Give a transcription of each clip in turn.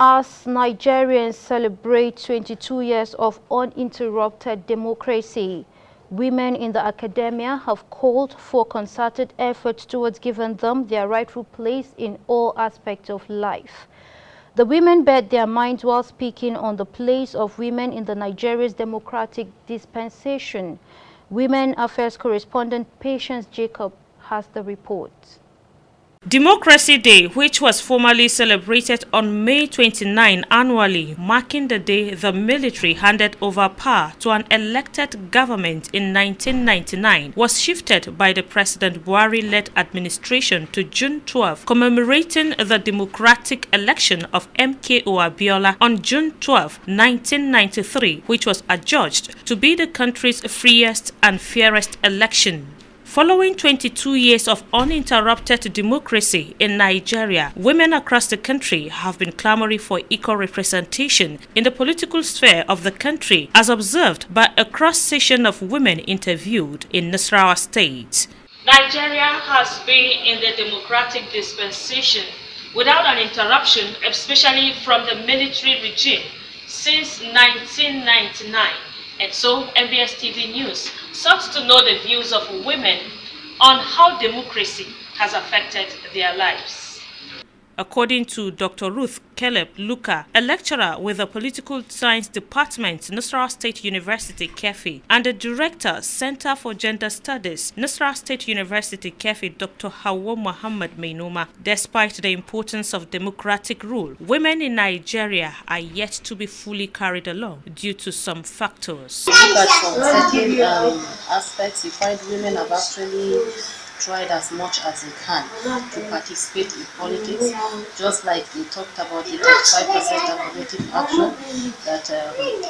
As Nigerians celebrate 22 years of uninterrupted democracy, women in the academia have called for concerted efforts towards giving them their rightful place in all aspects of life. The women bared their minds while speaking on the place of women in the Nigeria's democratic dispensation. Women Affairs correspondent Patience Jacob has the report. Democracy Day, which was formally celebrated on May 29 annually, marking the day the military handed over power to an elected government in 1999, was shifted by the President Buhari-led administration to June 12, commemorating the democratic election of MKO Abiola on June 12, 1993, which was adjudged to be the country's freest and fairest election. Following 22 years of uninterrupted democracy in Nigeria, women across the country have been clamoring for equal representation in the political sphere of the country, as observed by a cross-section of women interviewed in Nasarawa State. Nigeria has been in the democratic dispensation without an interruption, especially from the military regime, since 1999. And so MBS TV News sought to know the views of women on how democracy has affected their lives. According to Dr. Ruth Caleb Luka, a lecturer with the Political Science Department, Nasarawa State University, KEFI, and the Director, Center for Gender Studies, Nasarawa State University, KEFI, Dr. Hawa Muhammad Mainuma, despite the importance of democratic rule, women in Nigeria are yet to be fully carried along due to some factors. Look at from certain aspects, you find women have actually tried as much as they can to participate in politics, just like they talked about the 5% affirmative action that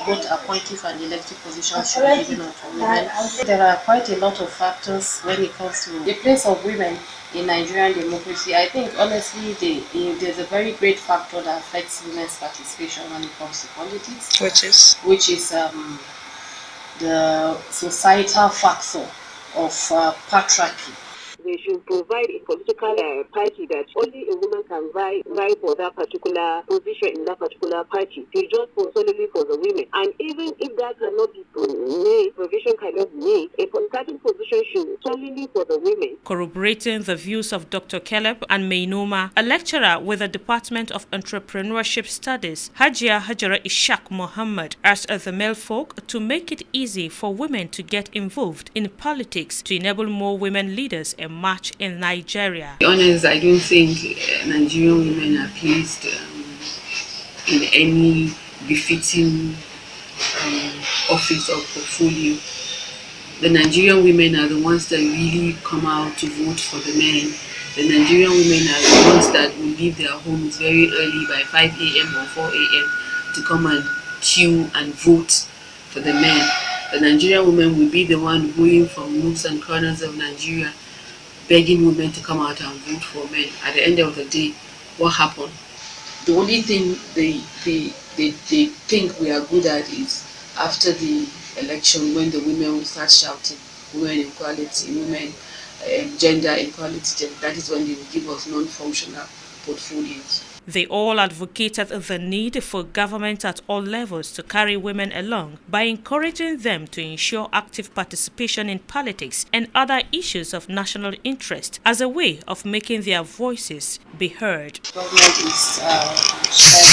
both appointive and elective positions should be given to women. There are quite a lot of factors when it comes to the place of women in Nigerian democracy. I think honestly there's a very great factor that affects women's participation when it comes to politics, which is the societal factor of patriarchy. They should provide a political party that only a woman can vie for that particular position in that particular party. They just solely for the women. And even if that cannot be made, provision cannot be made, a certain position should solely for the women. Corroborating the views of Dr. Caleb and Mainuma, a lecturer with the Department of Entrepreneurship Studies, Hajia Hajara Ishaq Muhammad, asked the male folk to make it easy for women to get involved in politics to enable more women leaders and march in Nigeria. To be honest, I don't think Nigerian women are placed in any befitting office or portfolio. The Nigerian women are the ones that really come out to vote for the men. The Nigerian women are the ones that will leave their homes very early by 5 a.m. or 4 a.m. to come and queue and vote for the men. The Nigerian women will be the one going from nooks and corners of Nigeria begging women to come out and vote for men. At the end of the day, what happened? The only thing they think we are good at is after the election, when the women will start shouting, women equality, women gender equality, that is when they will give us non-functional portfolios. They all advocated the need for government at all levels to carry women along by encouraging them to ensure active participation in politics and other issues of national interest as a way of making their voices be heard. Government is trying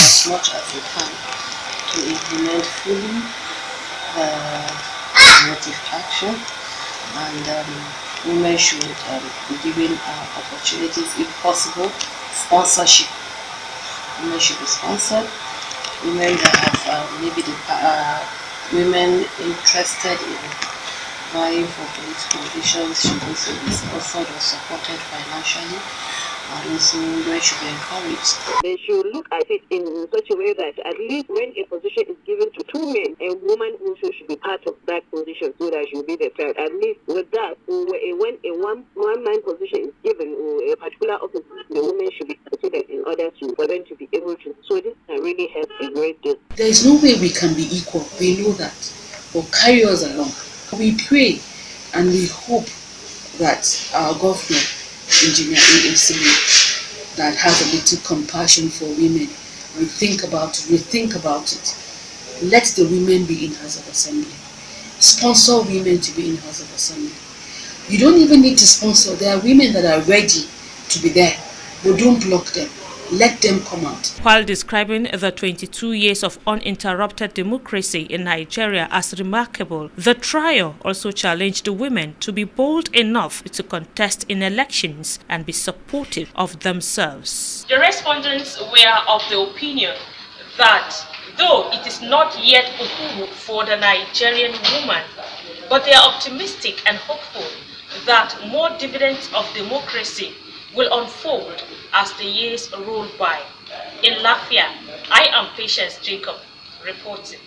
as much as they can to implement fully the affirmative action, and women should be given opportunities, if possible, sponsorship. Women should be sponsored. Women that have maybe women interested in vying for political positions should also be sponsored or supported financially, and also women should be encouraged. They should look at it in such a way that at least when a position is given to two men, a woman also should be part of that position, so that she will be the third. At least with that, when a one-man position is given, or a particular office, the women should be considered in order for them to be able to. So this can really help a great deal. There is no way we can be equal. We know that. But carry us along. We pray and we hope that our government, Engineer AFC, that has a little compassion for women, and think about it, rethink about it. Let the women be in House of Assembly. Sponsor women to be in House of Assembly. You don't even need to sponsor. There are women that are ready to be there, but don't block them. Let them come out. While describing the 22 years of uninterrupted democracy in Nigeria as remarkable, the trio also challenged women to be bold enough to contest in elections and be supportive of themselves. The respondents were of the opinion that though it is not yet uhuru for the Nigerian woman, but they are optimistic and hopeful that more dividends of democracy will unfold as the years roll by. In Lafia, I am Patience Jacob reporting.